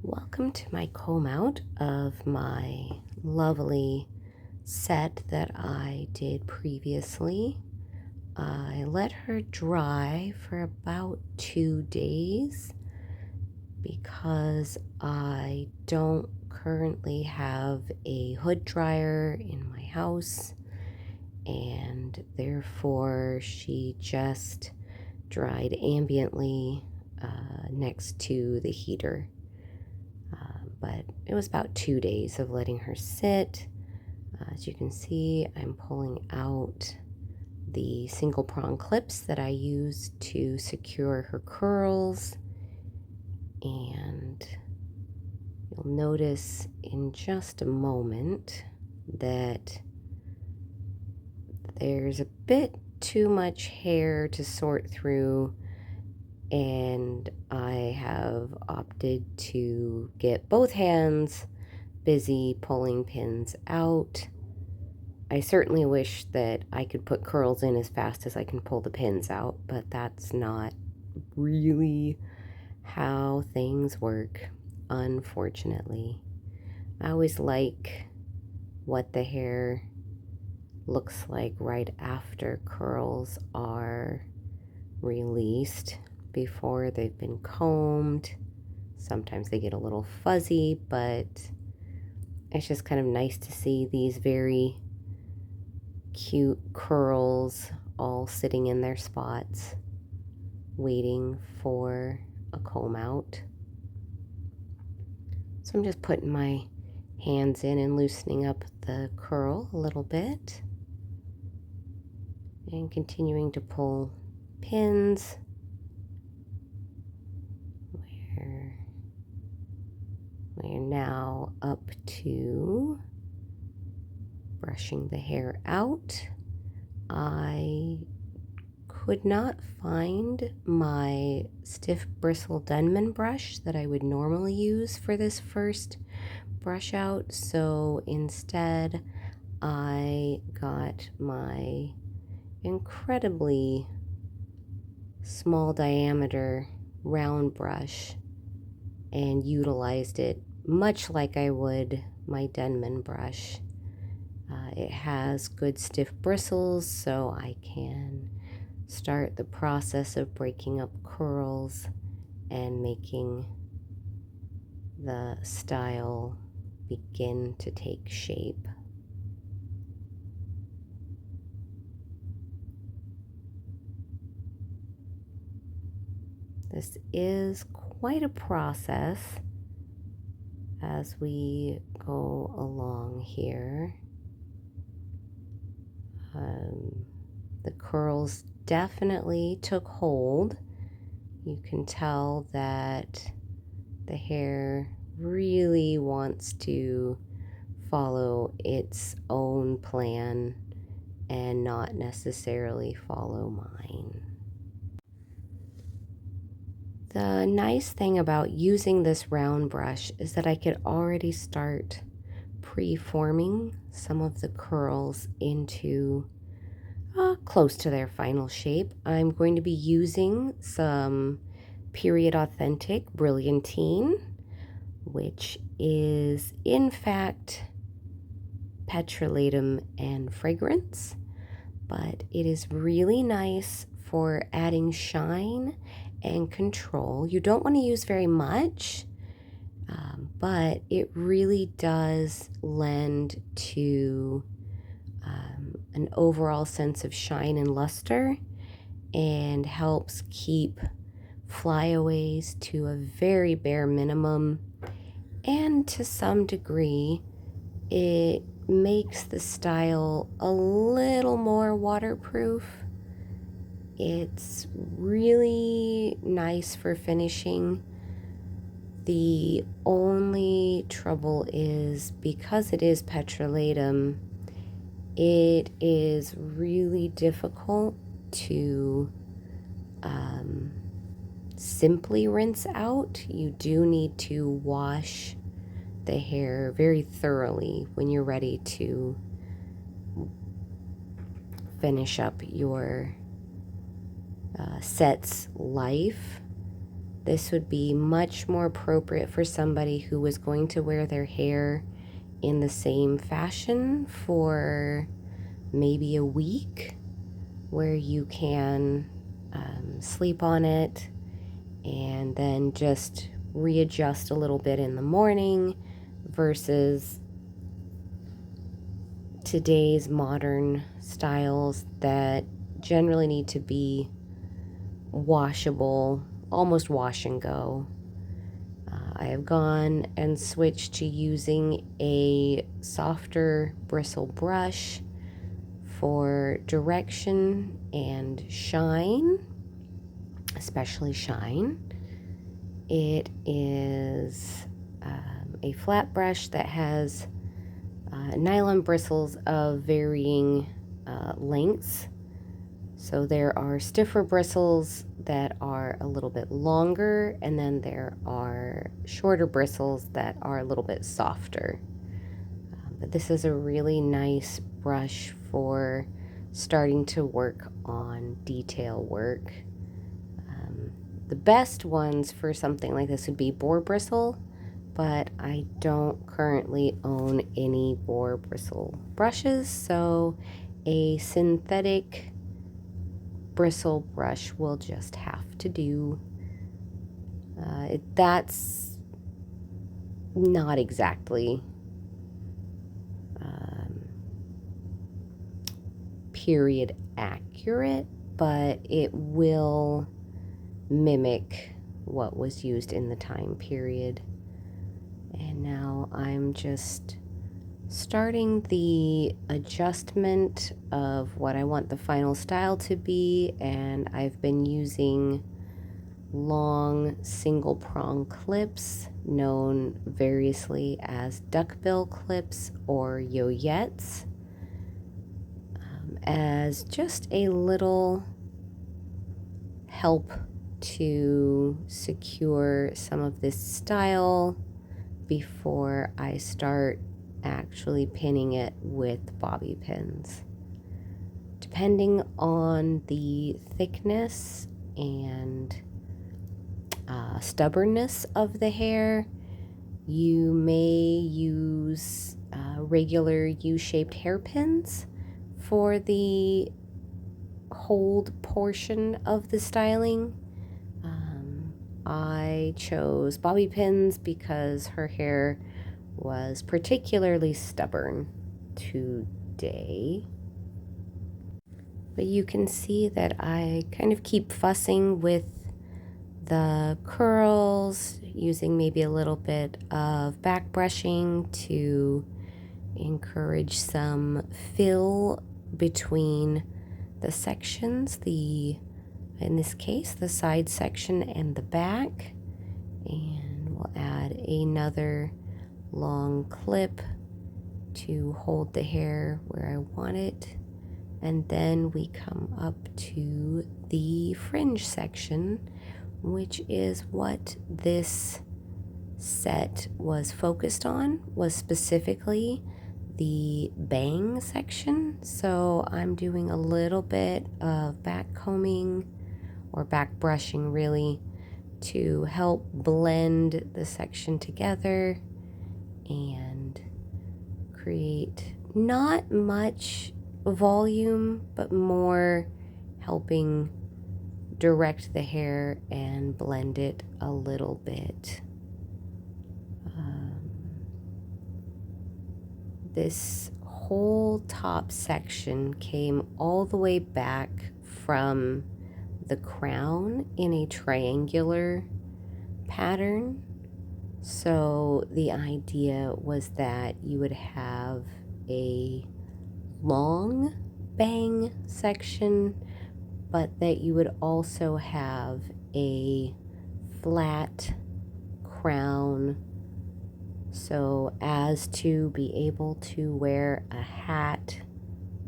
Welcome to my comb out of my lovely set that I did previously. I let her dry for about 2 days because I don't currently have a hood dryer in my house, and therefore she just dried ambiently next to the heater. But it was about 2 days of letting her sit. As you can see, I'm pulling out the single prong clips that I use to secure her curls, and you'll notice in just a moment that there's a bit too much hair to sort through, and I have opted to get both hands busy pulling pins out. I certainly wish that I could put curls in as fast as I can pull the pins out, but that's not really how things work, unfortunately. I always like what the hair looks like right after curls are released, before they've been combed. Sometimes they get a little fuzzy, but it's just kind of nice to see these very cute curls all sitting in their spots, waiting for a comb out. So I'm just putting my hands in and loosening up the curl a little bit, and continuing to pull pins. We're now up to brushing the hair out. I could not find my stiff bristle Denman brush that I would normally use for this first brush out, so instead I got my incredibly small diameter round brush and utilized it much like I would my Denman brush. It has good stiff bristles, so I can start the process of breaking up curls and making the style begin to take shape. This is quite a process as we go along here. The curls definitely took hold. You can tell that the hair really wants to follow its own plan and not necessarily follow mine. The nice thing about using this round brush is that I could already start pre-forming some of the curls into close to their final shape. I'm going to be using some Period Authentic Brilliantine, which is in fact petrolatum and fragrance, but it is really nice for adding shine and control. You don't want to use very much, but it really does lend to an overall sense of shine and luster, and helps keep flyaways to a very bare minimum, and to some degree it makes the style a little more waterproof. It's really nice for finishing. The only trouble is, because it is petrolatum, it is really difficult to simply rinse out. You do need to wash the hair very thoroughly when you're ready to finish up your set's life. This would be much more appropriate for somebody who was going to wear their hair in the same fashion for maybe a week, where you can sleep on it and then just readjust a little bit in the morning, versus today's modern styles that generally need to be washable, almost wash and go. I have gone and switched to using a softer bristle brush for direction and shine, especially shine. It is a flat brush that has nylon bristles of varying lengths. So there are stiffer bristles that are a little bit longer, and then there are shorter bristles that are a little bit softer. But this is a really nice brush for starting to work on detail work. The best ones for something like this would be boar bristle, but I don't currently own any boar bristle brushes, so a synthetic bristle brush will just have to do. That's not exactly period accurate, but it will mimic what was used in the time period. And now I'm just starting the adjustment of what I want the final style to be, and I've been using long single prong clips, known variously as duckbill clips or yoyettes, as just a little help to secure some of this style before I start actually pinning it with bobby pins. Depending on the thickness and stubbornness of the hair, you may use regular U-shaped hairpins for the hold portion of the styling. I chose bobby pins because her hair was particularly stubborn today. But you can see that I kind of keep fussing with the curls, using maybe a little bit of back brushing to encourage some fill between the sections, in this case, the side section and the back. And we'll add another long clip to hold the hair where I want it. And then we come up to the fringe section, which is what this set was focused on, was specifically the bang section. So I'm doing a little bit of back combing or back brushing, really, to help blend the section together and create not much volume, but more helping direct the hair and blend it a little bit. This whole top section came all the way back from the crown in a triangular pattern. So the idea was that you would have a long bang section, but that you would also have a flat crown, so as to be able to wear a hat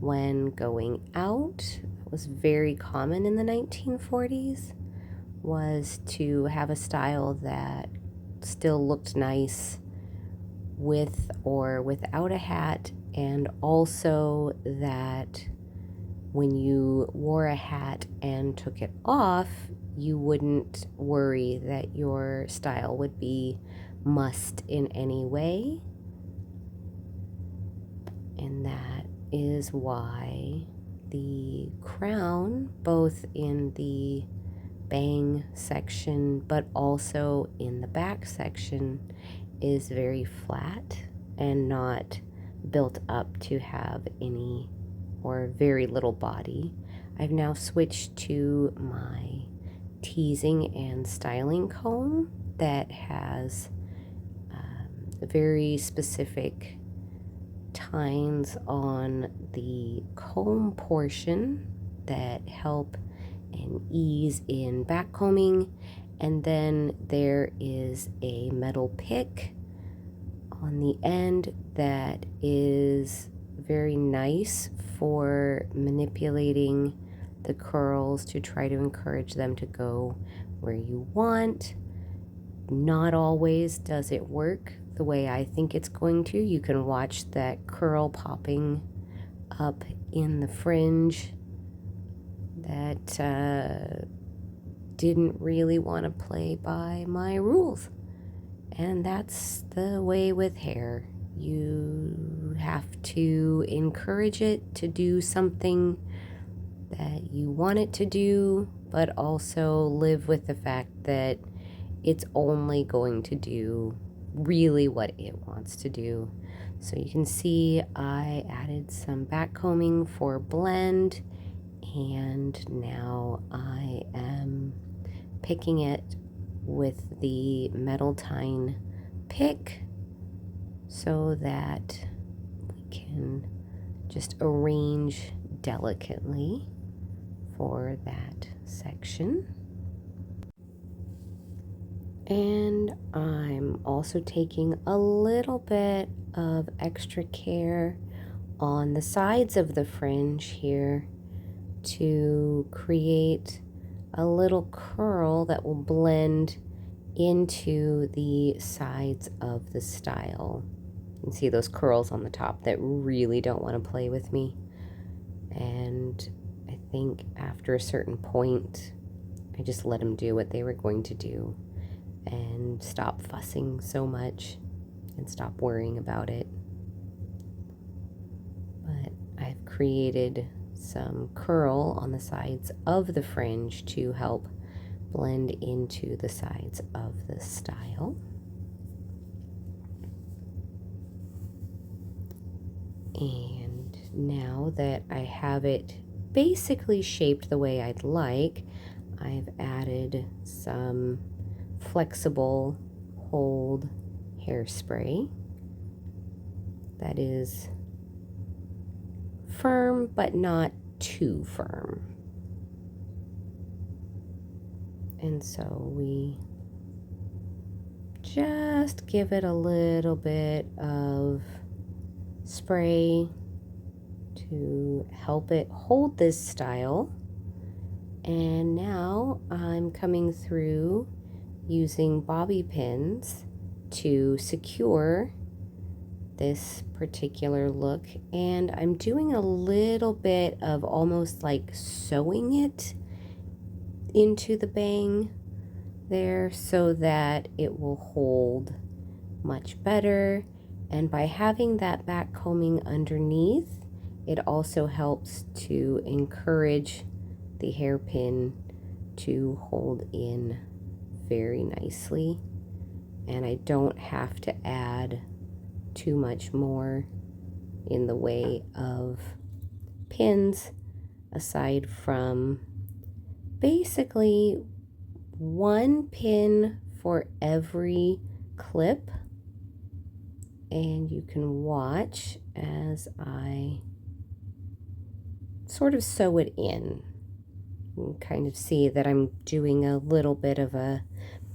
when going out. That was very common in the 1940s, was to have a style that still looked nice with or without a hat, and also that when you wore a hat and took it off, you wouldn't worry that your style would be mussed in any way. And that is why the crown, both in the bang section but also in the back section, is very flat and not built up to have any or very little body. I've now switched to my teasing and styling comb that has very specific tines on the comb portion that help and ease in back combing, and then there is a metal pick on the end that is very nice for manipulating the curls to try to encourage them to go where you want. Not always does it work the way I think it's going to. You can watch that curl popping up in the fringe that didn't really want to play by my rules. And that's the way with hair. You have to encourage it to do something that you want it to do, but also live with the fact that it's only going to do really what it wants to do. So you can see I added some back combing for blend, and now I am picking it with the metal tine pick so that we can just arrange delicately for that section. And I'm also taking a little bit of extra care on the sides of the fringe here to create a little curl that will blend into the sides of the style. You can see those curls on the top that really don't want to play with me. And I think after a certain point, I just let them do what they were going to do and stop fussing so much and stop worrying about it. But I've created some curl on the sides of the fringe to help blend into the sides of the style. And now that I have it basically shaped the way I'd like, I've added some flexible hold hairspray that is firm but not too firm. And so we just give it a little bit of spray to help it hold this style. And now I'm coming through using bobby pins to secure this particular look, and I'm doing a little bit of almost like sewing it into the bang there so that it will hold much better. And by having that back combing underneath, it also helps to encourage the hairpin to hold in very nicely, and I don't have to add too much more in the way of pins aside from basically one pin for every clip. And you can watch as I sort of sew it in. You can kind of see that I'm doing a little bit of a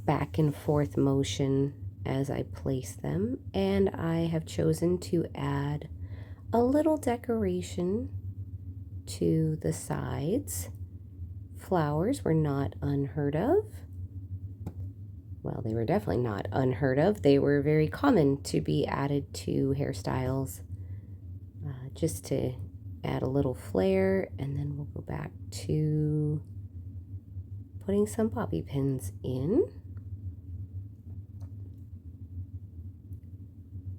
back and forth motion as I place them, and I have chosen to add a little decoration to the sides. Flowers were not unheard of. Well, they were definitely not unheard of. They were very common to be added to hairstyles just to add a little flare, and then we'll go back to putting some bobby pins in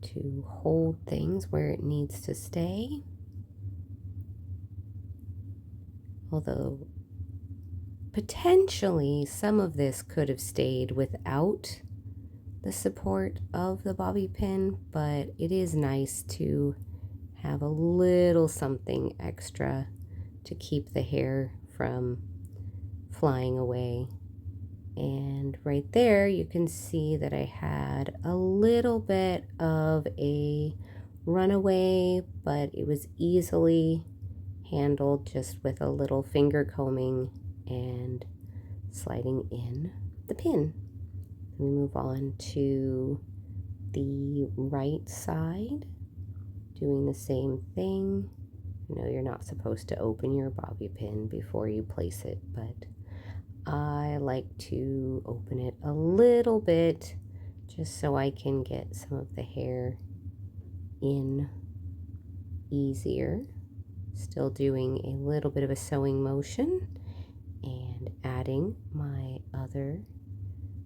to hold things where it needs to stay. Although potentially some of this could have stayed without the support of the bobby pin, but it is nice to have a little something extra to keep the hair from flying away. And right there you can see that I had a little bit of a runaway, but it was easily handled just with a little finger combing and sliding in the pin. We move on to the right side, doing the same thing. I know you're not supposed to open your bobby pin before you place it, but I like to open it a little bit just so I can get some of the hair in easier. Still doing a little bit of a sewing motion and adding my other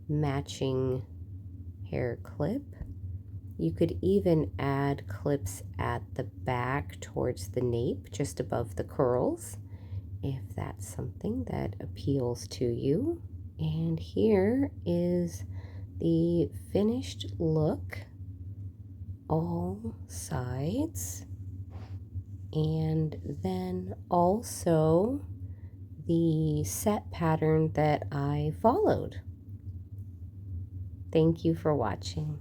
matching hair clip. You could even add clips at the back towards the nape, just above the curls, if that's something that appeals to you. And here is the finished look, all sides, and then also the set pattern that I followed. Thank you for watching.